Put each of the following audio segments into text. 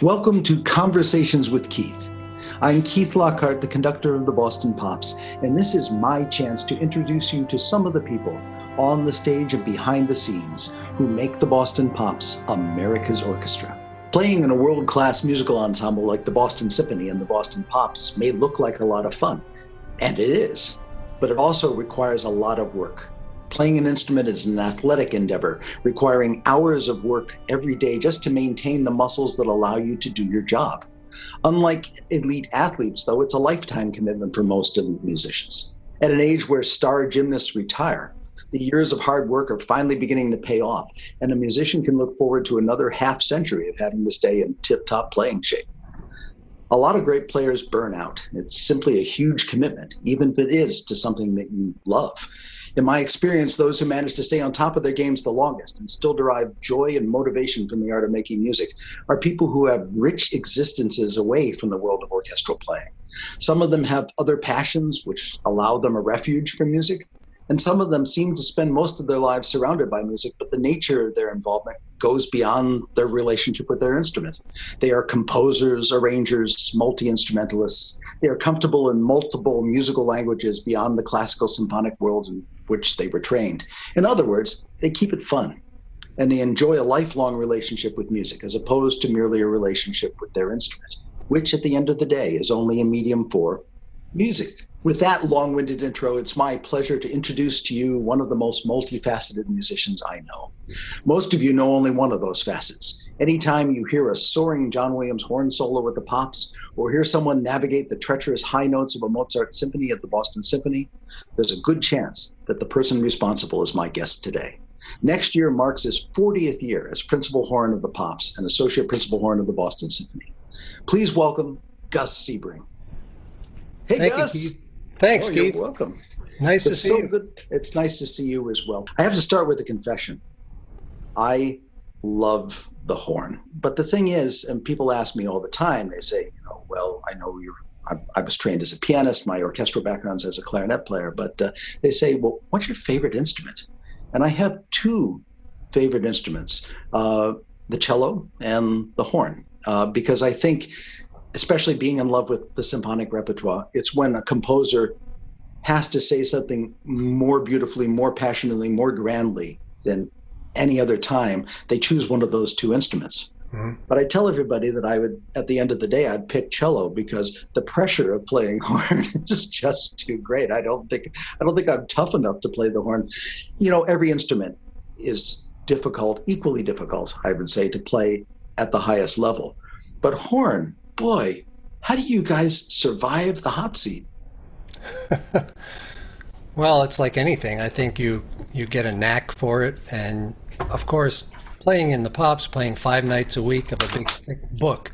Welcome to Conversations with Keith. I'm Keith Lockhart, the conductor of the Boston Pops, and this is my chance to introduce you to some of the people on the stage and behind the scenes who make the Boston Pops America's Orchestra. Playing in a world-class musical ensemble like the Boston Symphony and the Boston Pops may look like a lot of fun, and it is, but it also requires a lot of work. Playing an instrument is an athletic endeavor, requiring hours of work every day just to maintain the muscles that allow you to do your job. Unlike elite athletes, though, it's a lifetime commitment for most elite musicians. At an age where star gymnasts retire, the years of hard work are finally beginning to pay off, and a musician can look forward to another half century of having to stay in tip-top playing shape. A lot of great players burn out. It's simply a huge commitment, even if it is to something that you love. In my experience, those who manage to stay on top of their games the longest and still derive joy and motivation from the art of making music are people who have rich existences away from the world of orchestral playing. Some of them have other passions which allow them a refuge from music, and some of them seem to spend most of their lives surrounded by music, but the nature of their involvement goes beyond their relationship with their instrument. They are composers, arrangers, multi-instrumentalists. They are comfortable in multiple musical languages beyond the classical symphonic world in which they were trained. In other words, they keep it fun, and they enjoy a lifelong relationship with music as opposed to merely a relationship with their instrument, which at the end of the day is only a medium for music. With that long-winded intro, it's my pleasure to introduce to you one of the most multifaceted musicians I know. Most of you know only one of those facets. Anytime you hear a soaring John Williams horn solo with the Pops, or hear someone navigate the treacherous high notes of a Mozart symphony at the Boston Symphony, there's a good chance that the person responsible is my guest today. Next year marks his 40th year as Principal Horn of the Pops and Associate Principal Horn of the Boston Symphony. Please welcome Gus Sebring. Hey, Thank Gus. you, Keith. Thanks, Keith. You're welcome. Nice to see you. Good. It's nice to see you as well. I have to start with a confession. I love the horn. But the thing is, and people ask me all the time, they say, well, I know I was trained as a pianist. My orchestral background's as a clarinet player. But they say, well, what's your favorite instrument? And I have two favorite instruments, the cello and the horn, because I think, especially being in love with the symphonic repertoire, it's when a composer has to say something more beautifully, more passionately, more grandly than any other time, they choose one of those two instruments. Mm-hmm. But I tell everybody that I would, at the end of the day, I'd pick cello because the pressure of playing horn is just too great. I don't think I'm tough enough to play the horn. Every instrument is difficult, equally difficult, I would say, to play at the highest level. But horn, boy, how do you guys survive the hot seat? Well, it's like anything. I think you get a knack for it. And of course, playing in the Pops, playing 5 nights a week of a big thick book,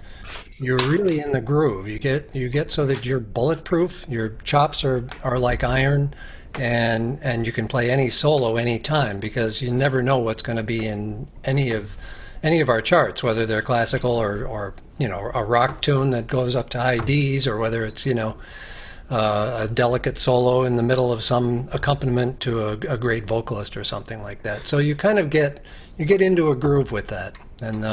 you're really in the groove. You get so that you're bulletproof. Your chops are like iron, and you can play any solo anytime because you never know what's going to be in any of our charts, whether they're classical or a rock tune that goes up to high Ds, or whether it's a delicate solo in the middle of some accompaniment to a great vocalist or something like that. So you kind of get into a groove with that, and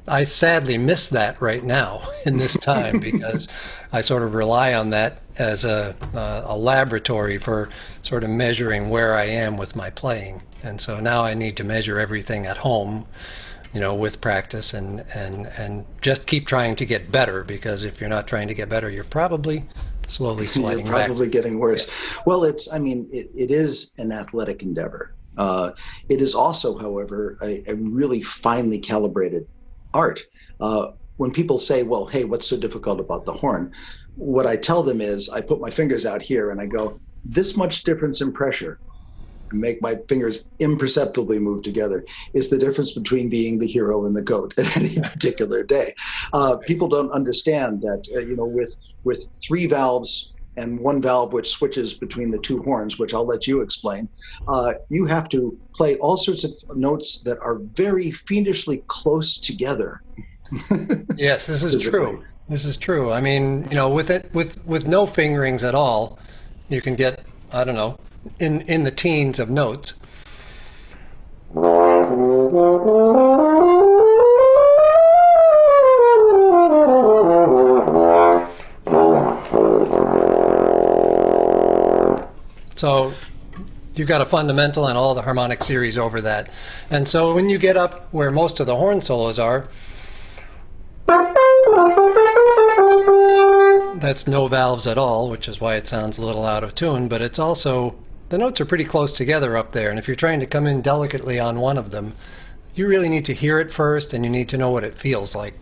I sadly miss that right now in this time because I sort of rely on that as a laboratory for sort of measuring where I am with my playing, and so now I need to measure everything at home, with practice and just keep trying to get better, because if you're not trying to get better, you're probably slowly sliding back. You're probably getting worse. Yeah. Well, it is an athletic endeavor. It is also, however, a really finely calibrated art. When people say, well, hey, what's so difficult about the horn? What I tell them is I put my fingers out here and I go, this much difference in pressure, make my fingers imperceptibly move together, is the difference between being the hero and the goat at any particular day. People don't understand that, with 3 valves and 1 valve which switches between the 2 horns, which I'll let you explain, you have to play all sorts of notes that are very fiendishly close together. Yes, this is true. This is true. I mean, with no fingerings at all, you can get, I don't know, in the teens of notes. So you've got a fundamental and all the harmonic series over that. And so when you get up where most of the horn solos are, that's no valves at all, which is why it sounds a little out of tune, but it's also, the notes are pretty close together up there, and if you're trying to come in delicately on one of them, you really need to hear it first, and you need to know what it feels like,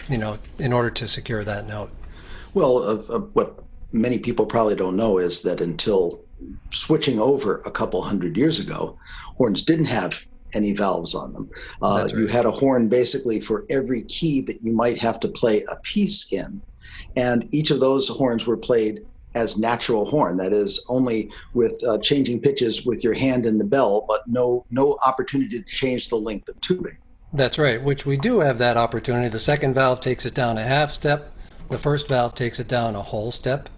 in order to secure that note. Well, what many people probably don't know is that until switching over a couple hundred years ago, horns didn't have any valves on them. That's right. You had a horn basically for every key that you might have to play a piece in. And each of those horns were played as natural horn. That is, only with changing pitches with your hand in the bell, but no opportunity to change the length of tubing. That's right, which we do have that opportunity. The second valve takes it down a half step, the first valve takes it down a whole step,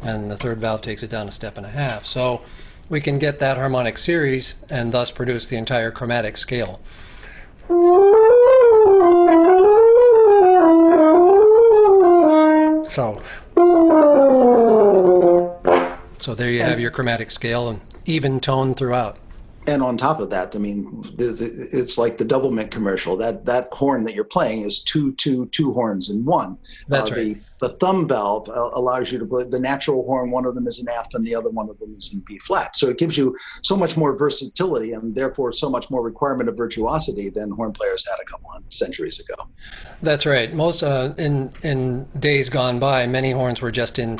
and the third valve takes it down a step and a half. So we can get that harmonic series and thus produce the entire chromatic scale. So there you have your chromatic scale and even tone throughout. And on top of that, I mean, it's like the Double Mint commercial. That horn that you're playing is two horns in one. That's right. The thumb valve allows you to play the natural horn. One of them is in F, and the other one of them is in B flat. So it gives you so much more versatility, and therefore so much more requirement of virtuosity than horn players had a couple hundred centuries ago. That's right. Most in days gone by, many horns were just in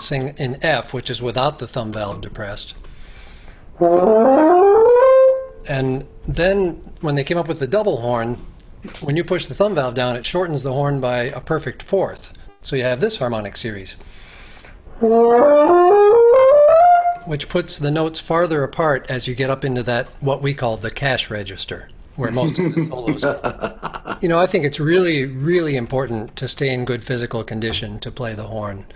F, which is without the thumb valve depressed. And then when they came up with the double horn, when you push the thumb valve down, it shortens the horn by a perfect fourth. So you have this harmonic series, which puts the notes farther apart as you get up into that, what we call the cash register, where most of the solos are. I think it's really, really important to stay in good physical condition to play the horn.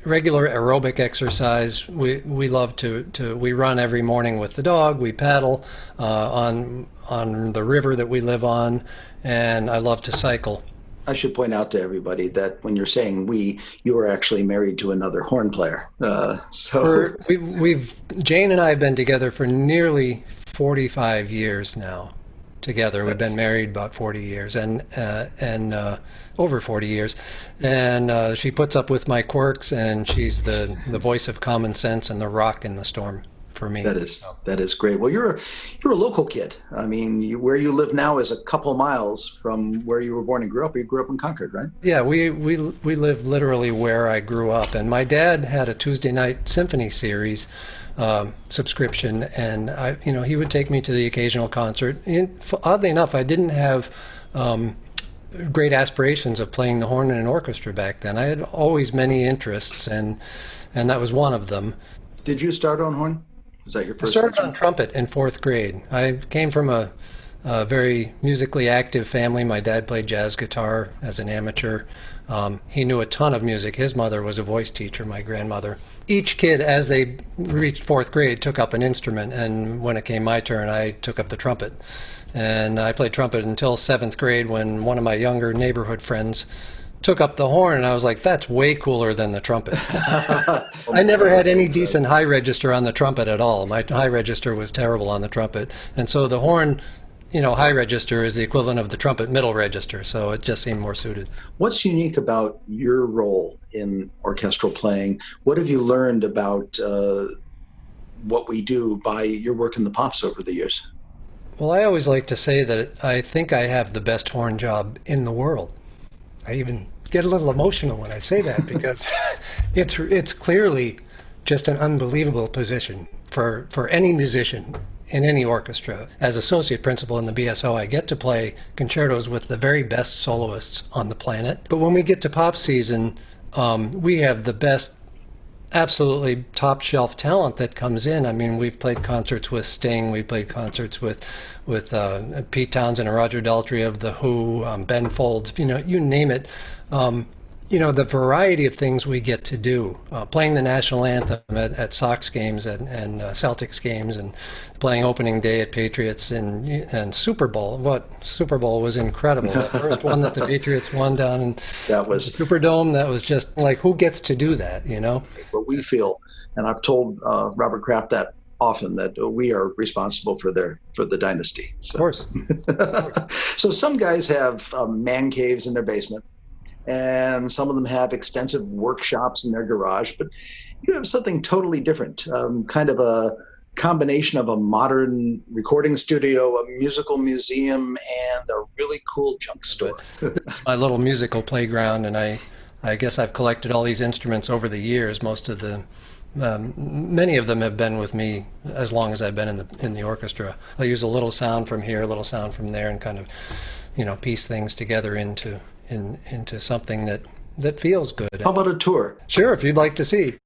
Regular aerobic exercise. We love to we run every morning with the dog. We paddle on the river that we live on, and I love to cycle. I should point out to everybody that when you're saying we, you are actually married to another horn player. Jane and I have been together for nearly 45 years now. Together, we've been married about 40 years, and over 40 years, and she puts up with my quirks, and she's the voice of common sense and the rock in the storm for me. That is great. Well, you're a local kid. I mean, where you live now is a couple miles from where you were born and grew up. You grew up in Concord, right? Yeah, we live literally where I grew up, and my dad had a Tuesday night symphony series subscription, and he would take me to the occasional concert. And oddly enough, I didn't have great aspirations of playing the horn in an orchestra back then. I had always many interests, and that was one of them. Did you start on horn? Was that your first? I started on trumpet in 4th grade. I came from a very musically active family. My dad played jazz guitar as an amateur. He knew a ton of music. His mother was a voice teacher, my grandmother. Each kid, as they reached 4th grade, took up an instrument, and when it came my turn, I took up the trumpet. And I played trumpet until 7th grade, when one of my younger neighborhood friends took up the horn, and I was like, that's way cooler than the trumpet. I never had any decent high register on the trumpet at all. My high register was terrible on the trumpet, and so the horn, high register is the equivalent of the trumpet middle register, so it just seemed more suited. What's unique about your role in orchestral playing? What have you learned about what we do by your work in the pops over the years? Well, I always like to say that I think I have the best horn job in the world. I even get a little emotional when I say that, because it's clearly just an unbelievable position for any musician in any orchestra. As associate principal in the BSO, I get to play concertos with the very best soloists on the planet. But when we get to pop season, we have the best, absolutely top shelf talent that comes in. I mean, we've played concerts with Sting, we played concerts with Pete Townsend and Roger Daltrey of The Who, Ben Folds, you name it. The variety of things we get to do, playing the national anthem at Sox games and Celtics games, and playing opening day at Patriots and Super Bowl. Super Bowl was incredible. The first one that the Patriots won down in the Superdome, that was just like, who gets to do that, What we feel And I've told Robert Kraft that often, that we are responsible for the dynasty. So. Of course. So some guys have man caves in their basement, and some of them have extensive workshops in their garage, but you have something totally different, kind of a combination of a modern recording studio, a musical museum, and a really cool junk store. My little musical playground, and I guess I've collected all these instruments over the years. Many of them have been with me as long as I've been in the orchestra. I use a little sound from here, a little sound from there, and kind of, piece things together into something that feels good. How about a tour? Sure, if you'd like to see.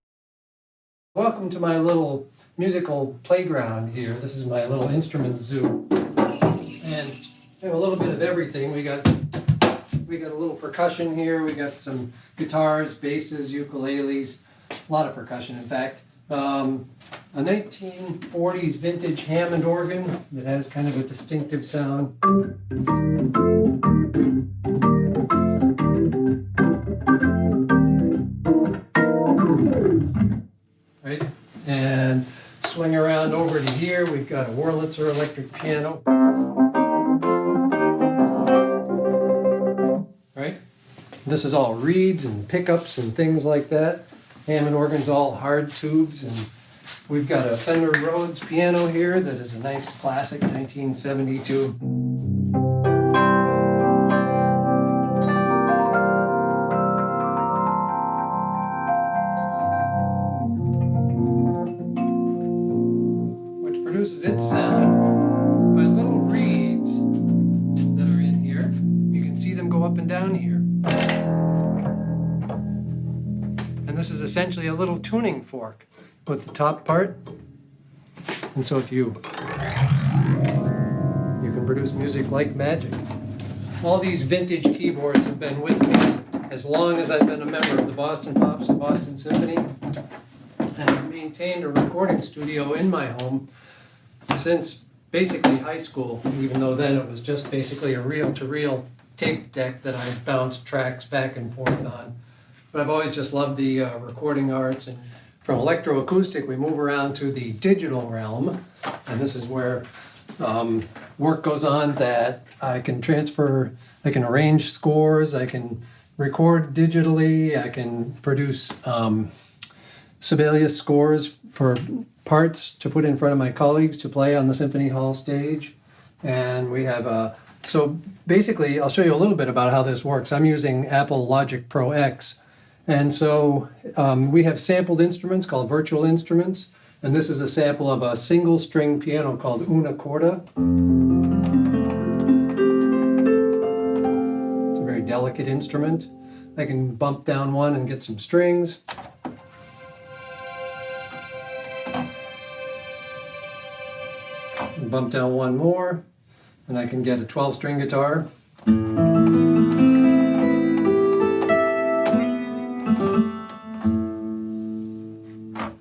Welcome to my little musical playground here. This is my little instrument zoo, and we have a little bit of everything. We got a little percussion here. We got some guitars, basses, ukuleles, a lot of percussion, in fact. A 1940s vintage Hammond organ that has kind of a distinctive sound. Right? And swing around over to here, we've got a Wurlitzer electric piano. Right? This is all reeds and pickups and things like that. Hammond organ's all hard tubes, and we've got a Fender Rhodes piano here that is a nice classic 1972. Which produces its sound by little reeds that are in here. You can see them go up and down here. And this is essentially a little tuning fork with the top part. And so if you can produce music like magic. All these vintage keyboards have been with me as long as I've been a member of the Boston Pops and Boston Symphony. And I've maintained a recording studio in my home since basically high school, even though then it was just basically a reel-to-reel tape deck that I bounced tracks back and forth on. But I've always just loved the recording arts, and from electroacoustic we move around to the digital realm, and this is where work goes on that I can transfer, I can arrange scores, I can record digitally, I can produce Sibelius scores for parts to put in front of my colleagues to play on the Symphony Hall stage. And we have so basically I'll show you a little bit about how this works. I'm using Apple Logic Pro X. And so we have sampled instruments called virtual instruments, and this is a sample of a single string piano called Una Corda. It's a very delicate instrument. I can bump down one and get some strings. And bump down one more, and I can get a 12-string guitar.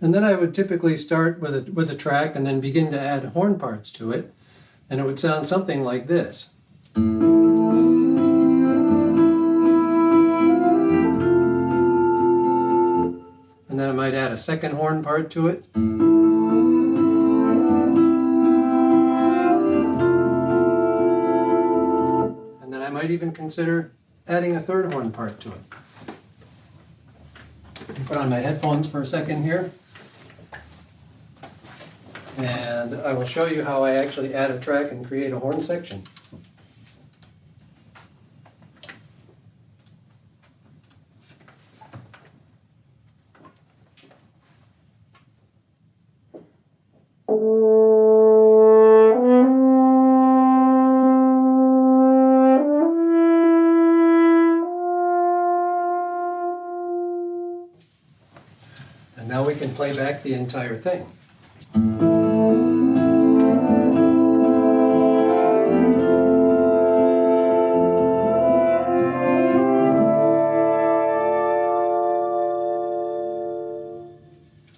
And then I would typically start with a track and then begin to add horn parts to it, and it would sound something like this. And then I might add a second horn part to it. And then I might even consider adding a third horn part to it. Put on my headphones for a second here. And I will show you how I actually add a track and create a horn section. And now we can play back the entire thing.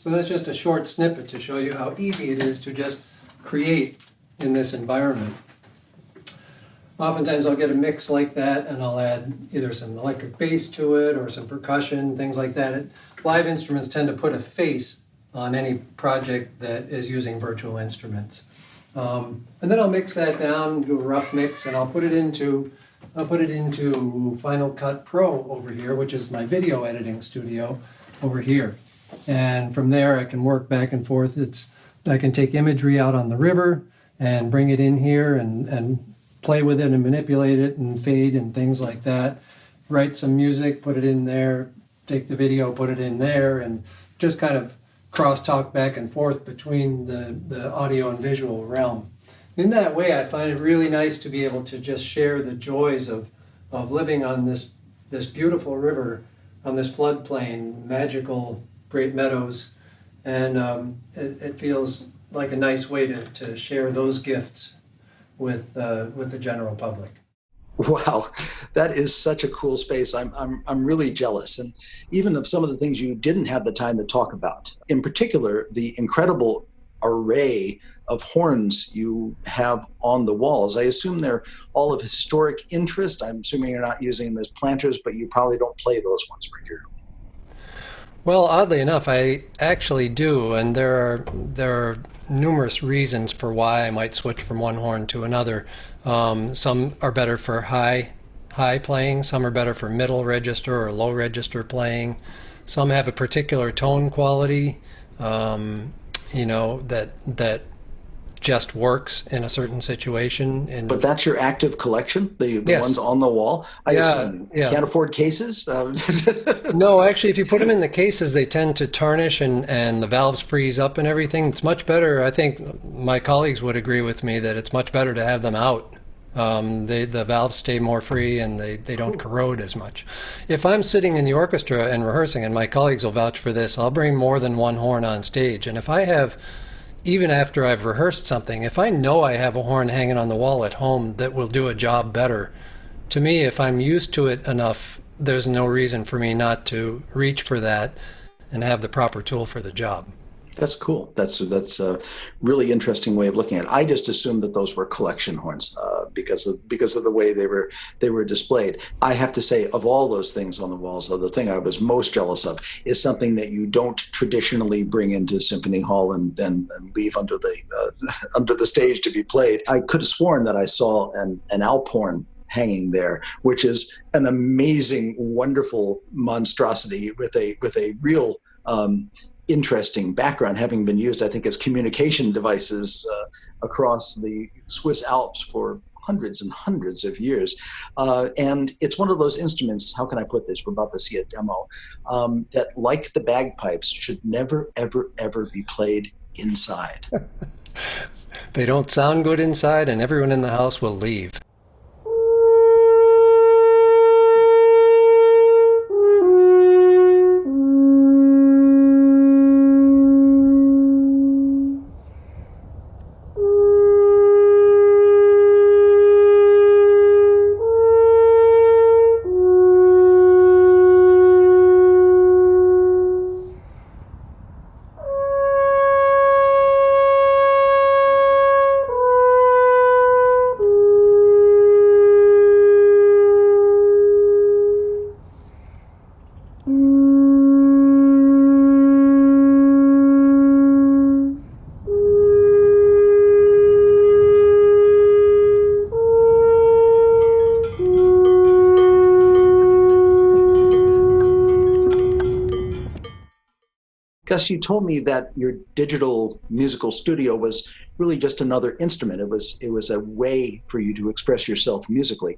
So that's just a short snippet to show you how easy it is to just create in this environment. Oftentimes I'll get a mix like that and I'll add either some electric bass to it or some percussion, things like that. Live instruments tend to put a face on any project that is using virtual instruments. And then I'll mix that down, do a rough mix, and I'll put it into Final Cut Pro over here, which is my video editing studio over here. And from there I can work back and forth. I can take imagery out on the river and bring it in here and play with it and manipulate it and fade and things like that. Write some music, put it in there, take the video, put it in there, and just kind of cross-talk back and forth between the audio and visual realm. In that way, I find it really nice to be able to just share the joys of living on this beautiful river, on this floodplain, magical Great Meadows, and it feels like a nice way to share those gifts with the general public. Wow, that is such a cool space. I'm really jealous, and even of some of the things you didn't have the time to talk about. In particular, the incredible array of horns you have on the walls. I assume they're all of historic interest. I'm assuming you're not using them as planters, but you probably don't play those ones regularly. Well, oddly enough, I actually do, and there are numerous reasons for why I might switch from one horn to another. Some are better for high playing, some are better for middle register or low register playing. Some have a particular tone quality, that just works in a certain situation. But that's your active collection, the Yes. ones on the wall. I assume you can't afford cases. No, actually, if you put them in the cases, they tend to tarnish and the valves freeze up and everything. It's much better. I think my colleagues would agree with me that it's much better to have them out. The valves stay more free and they don't corrode as much. If I'm sitting in the orchestra and rehearsing, and my colleagues will vouch for this, I'll bring more than one horn on stage. And if I have, even after I've rehearsed something, if I know I have a horn hanging on the wall at home that will do a job better, to me, if I'm used to it enough, there's no reason for me not to reach for that and have the proper tool for the job. That's cool. That's a really interesting way of looking at it. I just assumed that those were collection horns because of the way they were displayed. I have to say, of all those things on the walls, the thing I was most jealous of is something that you don't traditionally bring into Symphony Hall and leave under the stage to be played. I could have sworn that I saw an alphorn hanging there, which is an amazing, wonderful monstrosity with a real interesting background, having been used, I think, as communication devices across the Swiss Alps for hundreds and hundreds of years. And it's one of those instruments, how can I put this? We're about to see a demo, that, like the bagpipes, should never, ever, ever be played inside. They don't sound good inside, and everyone in the house will leave. Gus, you told me that your digital musical studio was really just another instrument. It was a way for you to express yourself musically.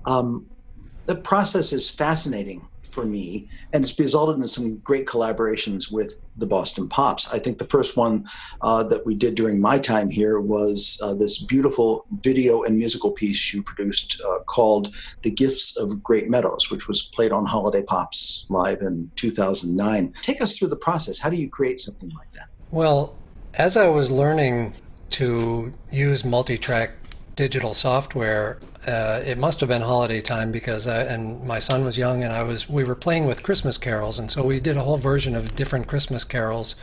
The process is fascinating for me, and it's resulted in some great collaborations with the Boston Pops. I think the first one that we did during my time here was this beautiful video and musical piece you produced called The Gifts of Great Meadows, which was played on Holiday Pops live in 2009. Take us through the process. How do you create something like that? Well, as I was learning to use multi-track digital software, it must have been holiday time because and my son was young, and we were playing with Christmas carols, and so we did a whole version of different Christmas carols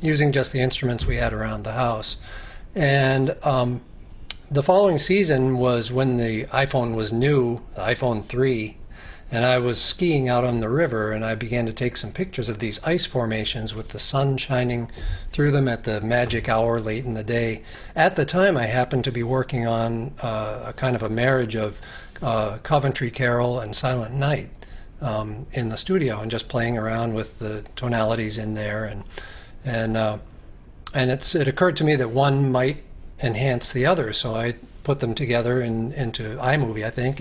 using just the instruments we had around the house. And the following season was when the iPhone was new, the iPhone 3, And I was skiing out on the river, and I began to take some pictures of these ice formations with the sun shining through them at the magic hour late in the day. At the time, I happened to be working on a kind of a marriage of Coventry Carol and Silent Night in the studio, and just playing around with the tonalities in there. And it occurred to me that one might enhance the other, so I put them together into iMovie, I think,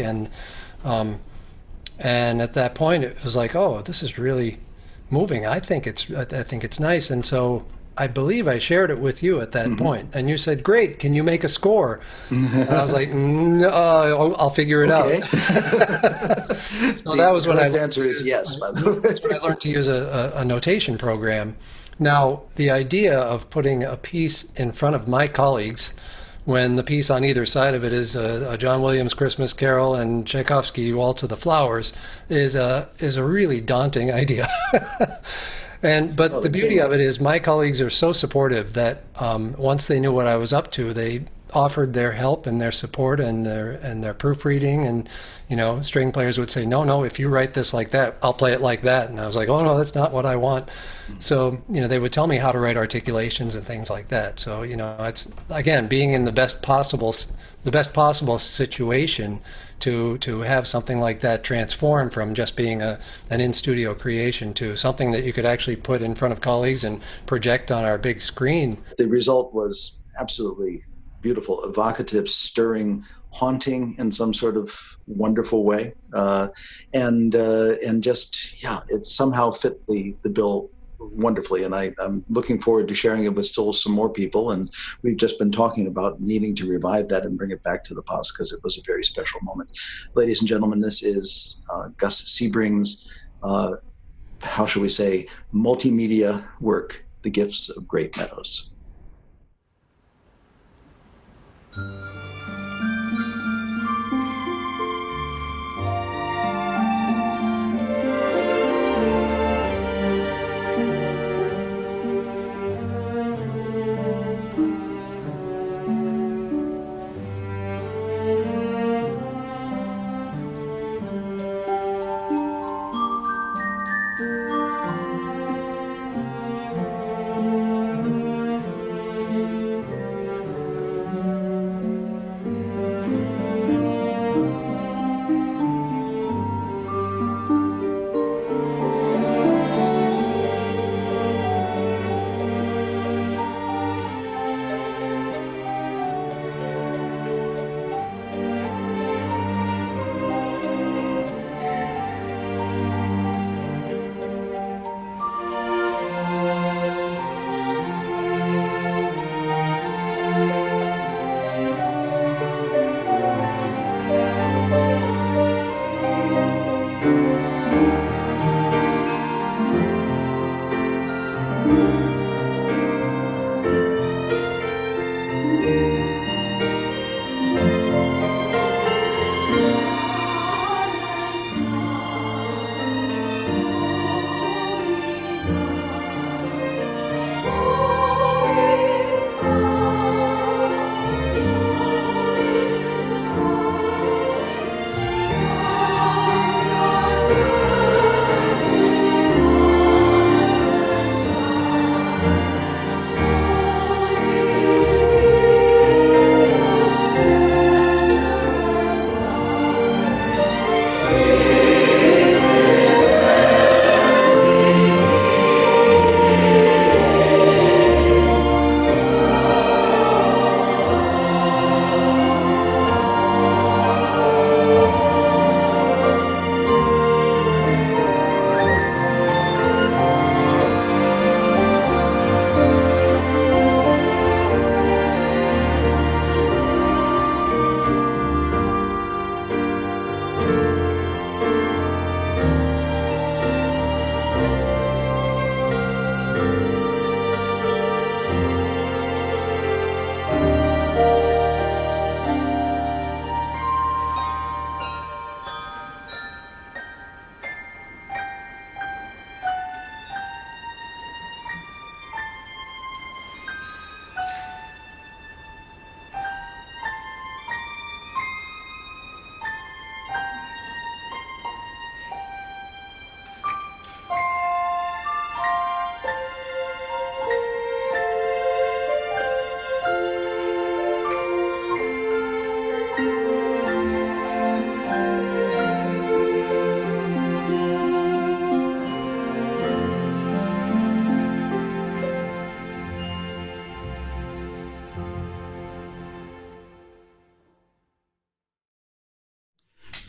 and at that point, it was like, oh, this is really moving. I think it's nice. And so I believe I shared it with you at that point. And you said, great, can you make a score? And I was like, no, I'll figure it out. So that was when the answer is yes, by the way. That's when I learned to use a notation program. Now, the idea of putting a piece in front of my colleagues when the piece on either side of it is a John Williams Christmas Carol and Tchaikovsky Waltz of the Flowers is a really daunting idea. But the beauty of it is my colleagues are so supportive that once they knew what I was up to, they offered their help and their support and their proofreading. And string players would say, no, if you write this like that, I'll play it like that. And I was like, oh no, that's not what I want. So they would tell me how to write articulations and things like that. So it's, again, being in the best possible situation to have something like that transform from just being an in-studio creation to something that you could actually put in front of colleagues and project on our big screen. The result was absolutely beautiful, evocative, stirring, haunting in some sort of wonderful way, and just it somehow fit the bill wonderfully. And I'm looking forward to sharing it with still some more people. And we've just been talking about needing to revive that and bring it back to the pops because it was a very special moment. Ladies and gentlemen, this is Gus Sebring's, how shall we say, multimedia work, The Gifts of Great Meadows.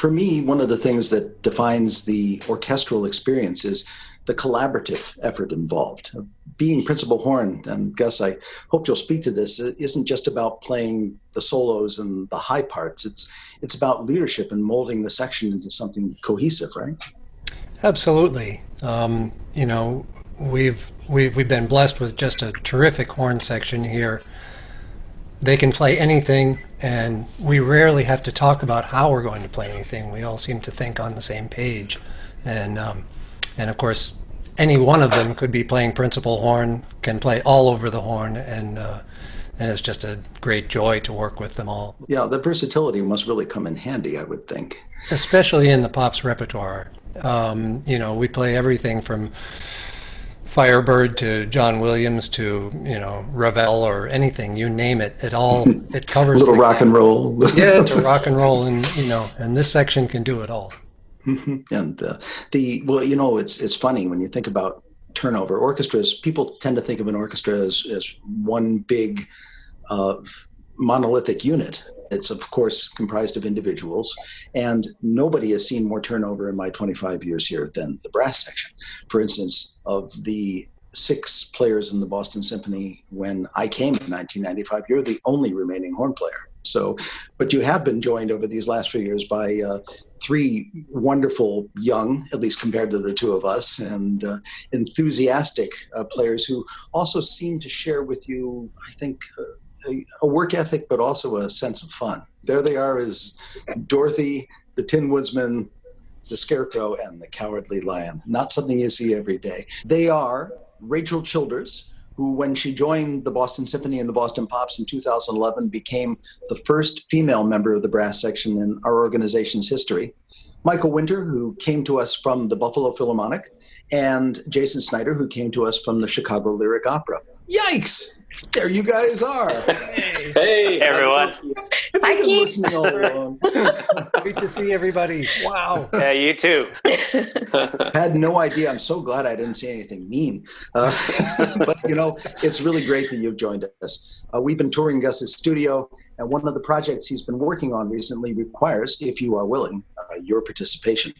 For me, one of the things that defines the orchestral experience is the collaborative effort involved. Being principal horn, and Gus, I hope you'll speak to this, it isn't just about playing the solos and the high parts. It's about leadership and molding the section into something cohesive, right? Absolutely. You know, we've been blessed with just a terrific horn section here. They can play anything, and we rarely have to talk about how we're going to play anything. We all seem to think on the same page, and of course, any one of them could be playing principal horn, can play all over the horn, and it's just a great joy to work with them all. Yeah, the versatility must really come in handy, I would think. Especially in the pops repertoire. You know, we play everything from Firebird to John Williams to, you know, Ravel or anything, you name it. It covers A little the rock and roll. Yeah, to rock and roll, and you know, and this section can do it all. And well, you know, it's funny when you think about turnover orchestras. People tend to think of an orchestra as one big monolithic unit. It's of course comprised of individuals, and nobody has seen more turnover in my 25 years here than the brass section. For instance, of the 6 players in the Boston Symphony when I came in 1995, you're the only remaining horn player. So, but you have been joined over these last few years by 3 wonderful young, at least compared to the 2 of us, and enthusiastic players who also seem to share with you, I think, a work ethic, but also a sense of fun. There they are as Dorothy, the Tin Woodsman, the Scarecrow, and the Cowardly Lion. Not something you see every day. They are Rachel Childers, who, when she joined the Boston Symphony and the Boston Pops in 2011, became the first female member of the brass section in our organization's history. Michael Winter, who came to us from the Buffalo Philharmonic, and Jason Snyder, who came to us from the Chicago Lyric Opera. Yikes! There you guys are. Hey everyone. Have you been listening all along? Great to see everybody. Wow. Yeah, you too. Had no idea. I'm so glad I didn't say anything mean. But, you know, it's really great that you've joined us. We've been touring Gus's studio, and one of the projects he's been working on recently requires, if you are willing, your participation.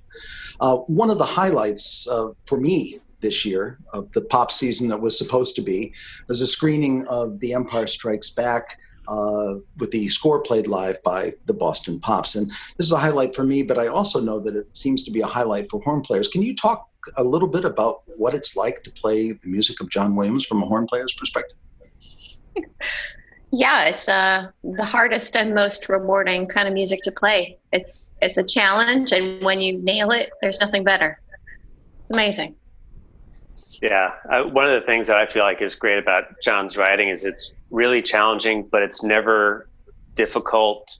One of the highlights for me this year of the pop season that was supposed to be was a screening of The Empire Strikes Back with the score played live by the Boston Pops. And this is a highlight for me, but I also know that it seems to be a highlight for horn players. Can you talk a little bit about what it's like to play the music of John Williams from a horn player's perspective? Yeah, it's the hardest and most rewarding kind of music to play. It's a challenge, and when you nail it, there's nothing better. It's amazing. Yeah, one of the things that I feel like is great about John's writing is it's really challenging, but it's never difficult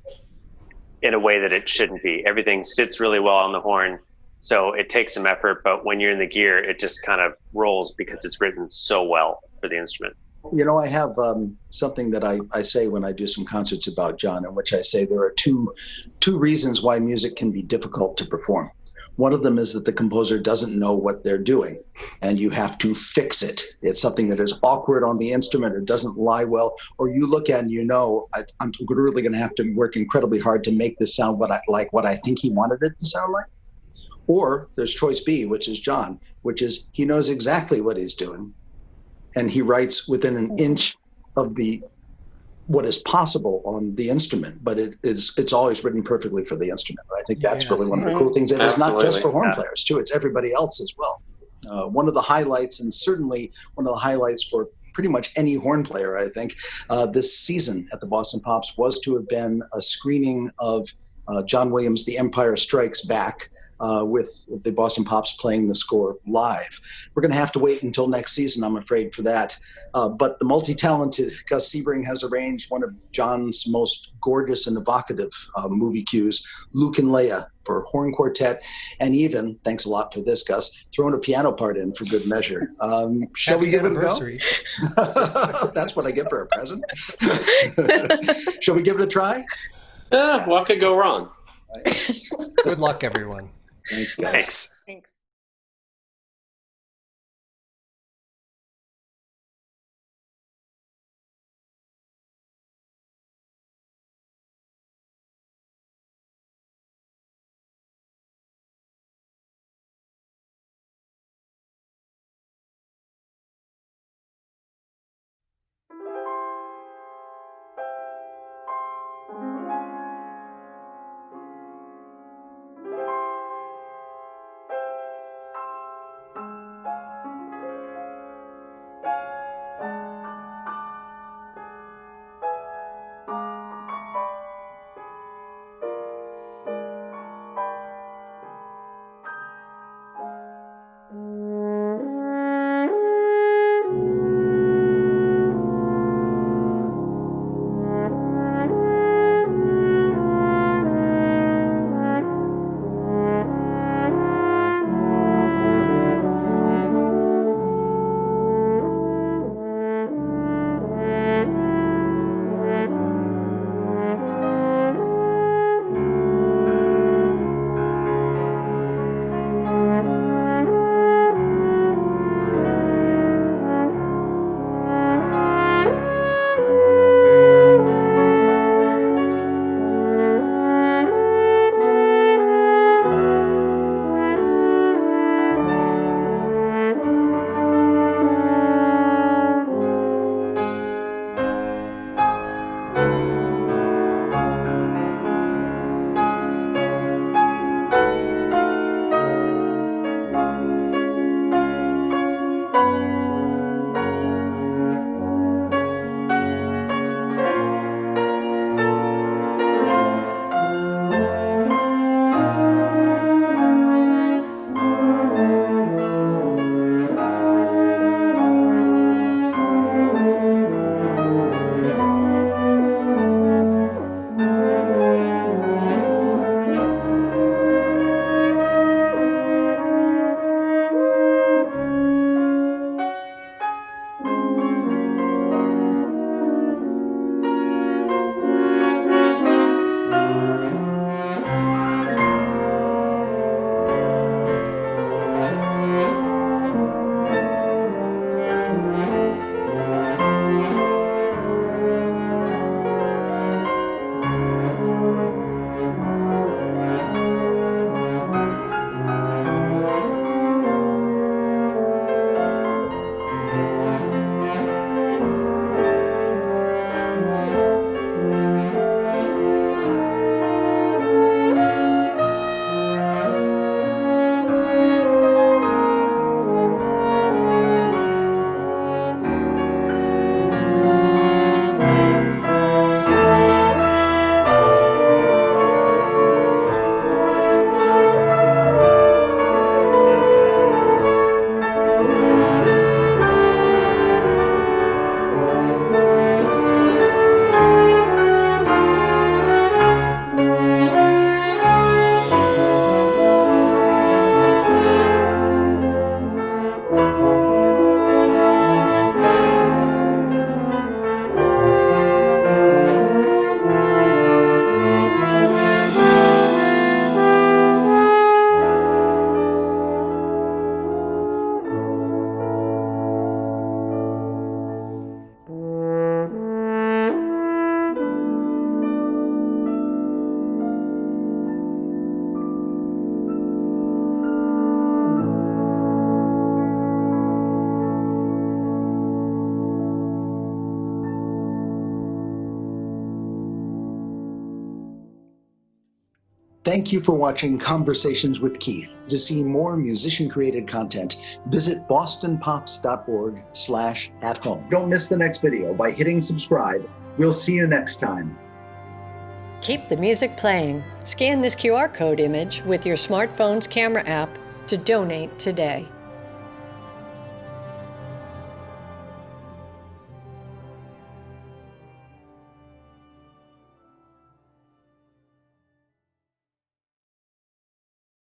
in a way that it shouldn't be. Everything sits really well on the horn, so it takes some effort, but when you're in the gear, it just kind of rolls because it's written so well for the instrument. You know, I have something that I say when I do some concerts about John, in which I say there are two reasons why music can be difficult to perform. One of them is that the composer doesn't know what they're doing, and you have to fix it. It's something that is awkward on the instrument or doesn't lie well, or you look at and you know, I'm really going to have to work incredibly hard to make this sound what I think he wanted it to sound like. Or there's choice B, which is John, which is he knows exactly what he's doing, and he writes within an inch of what is possible on the instrument, but it's always written perfectly for the instrument. I think that's really one of the cool things. And it's not just for horn players too, it's everybody else as well. One of the highlights, and certainly one of the highlights for pretty much any horn player, I think, this season at the Boston Pops was to have been a screening of John Williams' The Empire Strikes Back, with the Boston Pops playing the score live. We're going to have to wait until next season, I'm afraid, for that. But the multi-talented Gus Sebring has arranged one of John's most gorgeous and evocative movie cues, Luke and Leia, for horn quartet, and even, thanks a lot for this, Gus, thrown a piano part in for good measure. Shall we give it a go? That's what I get for a present. Shall we give it a try? What could go wrong? Good luck, everyone. Thanks, guys. Thanks. Thanks. Thank you for watching Conversations with Keith. To see more musician-created content, visit bostonpops.org/at-home. Don't miss the next video by hitting subscribe. We'll see you next time. Keep the music playing. Scan this QR code image with your smartphone's camera app to donate today.